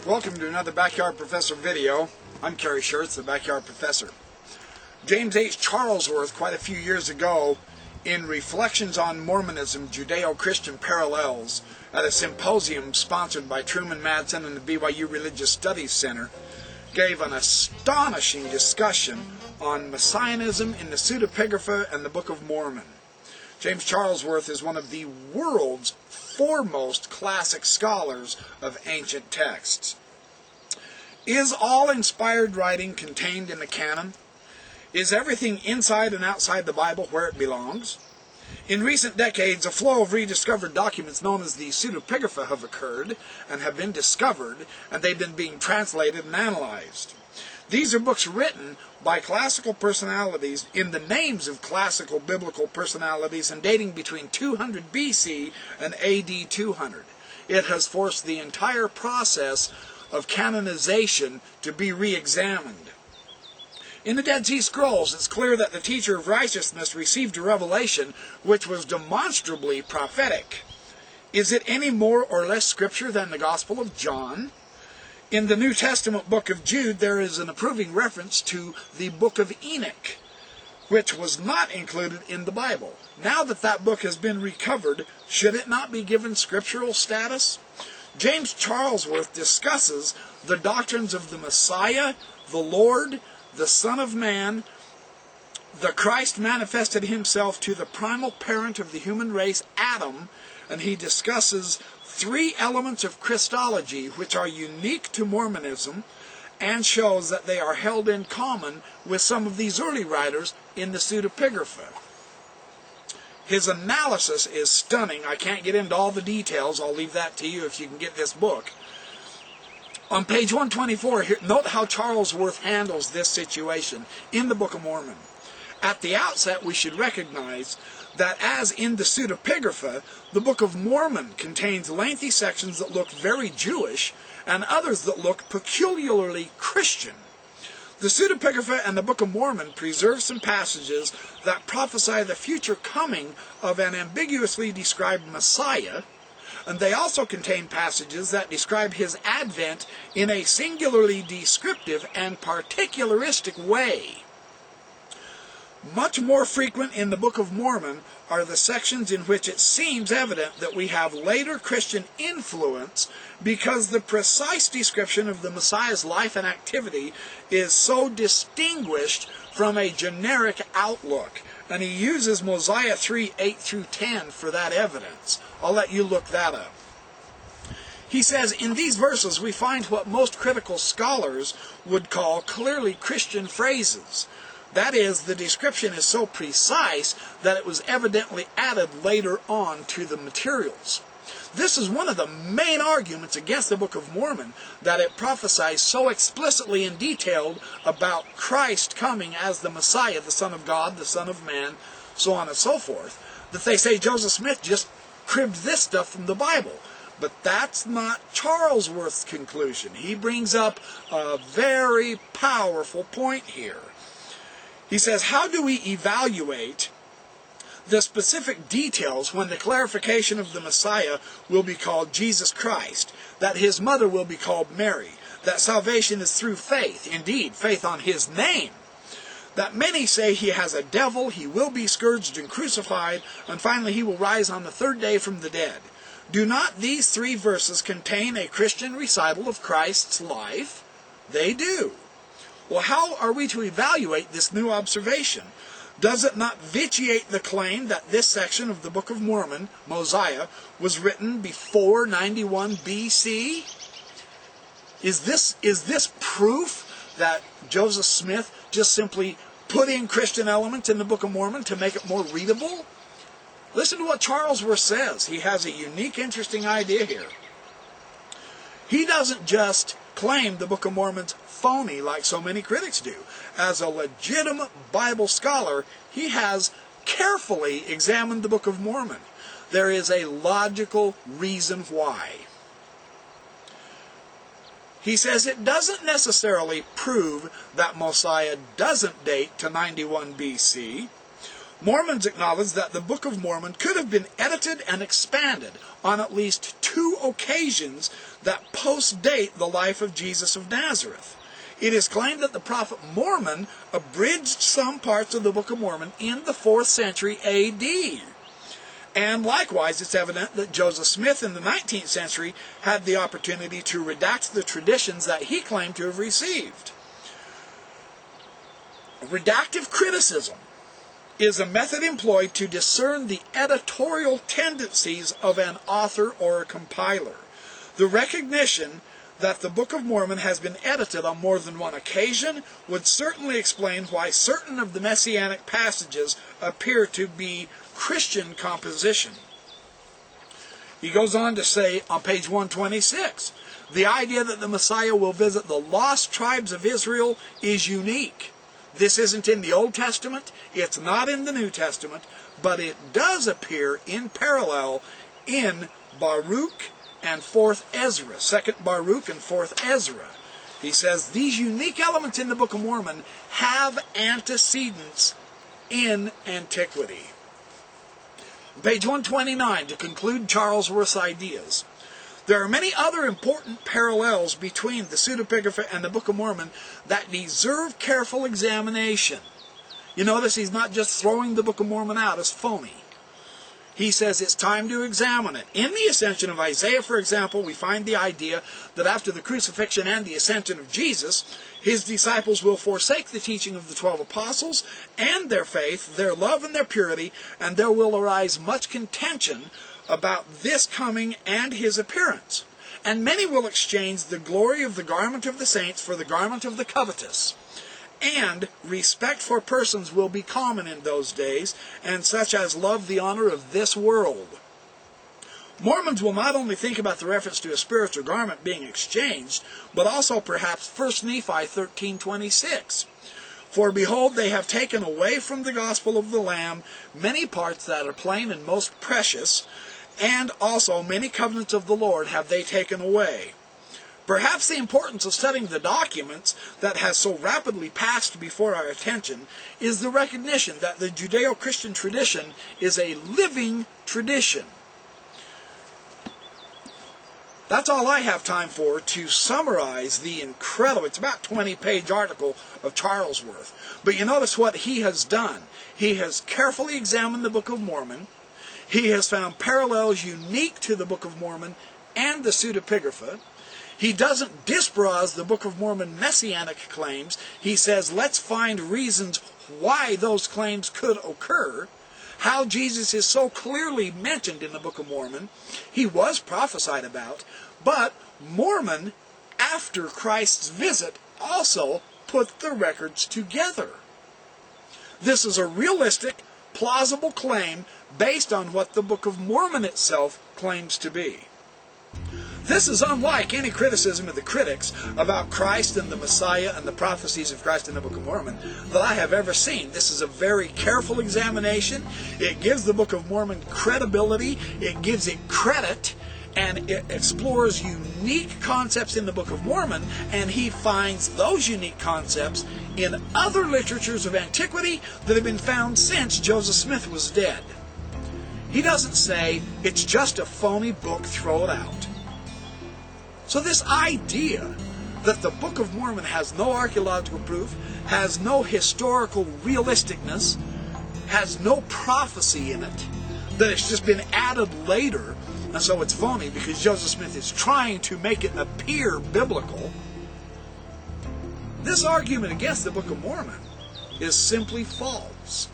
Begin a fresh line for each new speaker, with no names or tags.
Welcome to another Backyard Professor video. I'm Kerry Schertz, the Backyard Professor. James H. Charlesworth, quite a few years ago, in Reflections on Mormonism, Judeo-Christian Parallels, at a symposium sponsored by Truman Madsen and the BYU Religious Studies Center, gave an astonishing discussion on Messianism in the Pseudepigrapha and the Book of Mormon. James Charlesworth is one of the world's foremost classic scholars of ancient texts. Is all inspired writing contained in the canon? Is everything inside and outside the Bible where it belongs? In recent decades, a flow of rediscovered documents known as the Pseudepigrapha have occurred and have been discovered, and they've been being translated and analyzed. These are books written by classical personalities in the names of classical biblical personalities and dating between 200 BC and AD 200. It has forced the entire process of canonization to be re-examined. In the Dead Sea Scrolls, it's clear that the teacher of righteousness received a revelation which was demonstrably prophetic. Is it any more or less scripture than the Gospel of John? In the New Testament book of Jude, there is an approving reference to the book of Enoch, which was not included in the Bible. Now that that book has been recovered, should it not be given scriptural status? James Charlesworth discusses the doctrines of the Messiah, the Lord, the Son of Man. The Christ manifested himself to the primal parent of the human race, Adam, and he discusses three elements of Christology which are unique to Mormonism and shows that they are held in common with some of these early writers in the Pseudepigrapha. His analysis is stunning. I can't get into all the details. I'll leave that to you if you can get this book. On page 124, here, note how Charlesworth handles this situation in the Book of Mormon. At the outset, we should recognize that as in the Pseudepigrapha, the Book of Mormon contains lengthy sections that look very Jewish and others that look peculiarly Christian. The Pseudepigrapha and the Book of Mormon preserve some passages that prophesy the future coming of an ambiguously described Messiah, and they also contain passages that describe his advent in a singularly descriptive and particularistic way. Much more frequent in the Book of Mormon are the sections in which it seems evident that we have later Christian influence because the precise description of the Messiah's life and activity is so distinguished from a generic outlook. And he uses Mosiah 3, 8 through 10 for that evidence. I'll let you look that up. He says, in these verses we find what most critical scholars would call clearly Christian phrases. That is, the description is so precise that it was evidently added later on to the materials. This is one of the main arguments against the Book of Mormon, that it prophesies so explicitly and detailed about Christ coming as the Messiah, the Son of God, the Son of Man, so on and so forth, that they say Joseph Smith just cribbed this stuff from the Bible. But that's not Charlesworth's conclusion. He brings up a very powerful point here. He says, how do we evaluate the specific details when the clarification of the Messiah will be called Jesus Christ, that his mother will be called Mary, that salvation is through faith, indeed, faith on his name, that many say he has a devil, he will be scourged and crucified, and finally he will rise on the third day from the dead? Do not these three verses contain a Christian recital of Christ's life? They do. Well, how are we to evaluate this new observation? Does it not vitiate the claim that this section of the Book of Mormon, Mosiah, was written before 91 BC? Is this proof that Joseph Smith just simply put in Christian elements in the Book of Mormon to make it more readable? Listen to what Charlesworth says. He has a unique, interesting idea here. He doesn't just claim the Book of Mormon's phony like so many critics do. As a legitimate Bible scholar, he has carefully examined the Book of Mormon. There is a logical reason why. He says it doesn't necessarily prove that Mosiah doesn't date to 91 BC. Mormons acknowledge that the Book of Mormon could have been edited and expanded on at least 2 occasions that post-date the life of Jesus of Nazareth. It is claimed that the prophet Mormon abridged some parts of the Book of Mormon in the 4th century A.D. And likewise, it's evident that Joseph Smith in the 19th century had the opportunity to redact the traditions that he claimed to have received. Redactive criticism is a method employed to discern the editorial tendencies of an author or a compiler. The recognition that the Book of Mormon has been edited on more than one occasion would certainly explain why certain of the messianic passages appear to be Christian composition. He goes on to say on page 126, the idea that the Messiah will visit the lost tribes of Israel is unique. This isn't in the Old Testament, it's not in the New Testament, but it does appear in parallel in Baruch and 4th Ezra, 2nd Baruch and 4th Ezra. He says these unique elements in the Book of Mormon have antecedents in antiquity. Page 129, to conclude Charlesworth's ideas. There are many other important parallels between the Pseudepigrapha and the Book of Mormon that deserve careful examination. You notice he's not just throwing the Book of Mormon out as phony. He says it's time to examine it. In the Ascension of Isaiah, for example, we find the idea that after the crucifixion and the ascension of Jesus, his disciples will forsake the teaching of the 12 apostles and their faith, their love and their purity, and there will arise much contention about this coming and his appearance. And many will exchange the glory of the garment of the saints for the garment of the covetous. And respect for persons will be common in those days, and such as love the honor of this world. Mormons will not only think about the reference to a spiritual garment being exchanged, but also perhaps 1 Nephi 13:26. For behold, they have taken away from the gospel of the Lamb many parts that are plain and most precious, and also many covenants of the Lord have they taken away. Perhaps the importance of studying the documents that has so rapidly passed before our attention is the recognition that the Judeo-Christian tradition is a living tradition. That's all I have time for to summarize the incredible, it's about 20-page article of Charlesworth. But you notice what he has done. He has carefully examined the Book of Mormon. He has found parallels unique to the Book of Mormon and the Pseudepigrapha. He doesn't disbrowse the Book of Mormon messianic claims. He says, let's find reasons why those claims could occur. How Jesus is so clearly mentioned in the Book of Mormon. He was prophesied about. But Mormon, after Christ's visit, also put the records together. This is a realistic, plausible claim based on what the Book of Mormon itself claims to be. This is unlike any criticism of the critics about Christ and the Messiah and the prophecies of Christ in the Book of Mormon that I have ever seen. This is a very careful examination. It gives the Book of Mormon credibility. It gives it credit. And it explores unique concepts in the Book of Mormon, and he finds those unique concepts in other literatures of antiquity that have been found since Joseph Smith was dead. He doesn't say, it's just a phony book, throw it out. So this idea that the Book of Mormon has no archaeological proof, has no historical realisticness, has no prophecy in it, that it's just been added later, and so it's phony because Joseph Smith is trying to make it appear biblical. This argument against the Book of Mormon is simply false.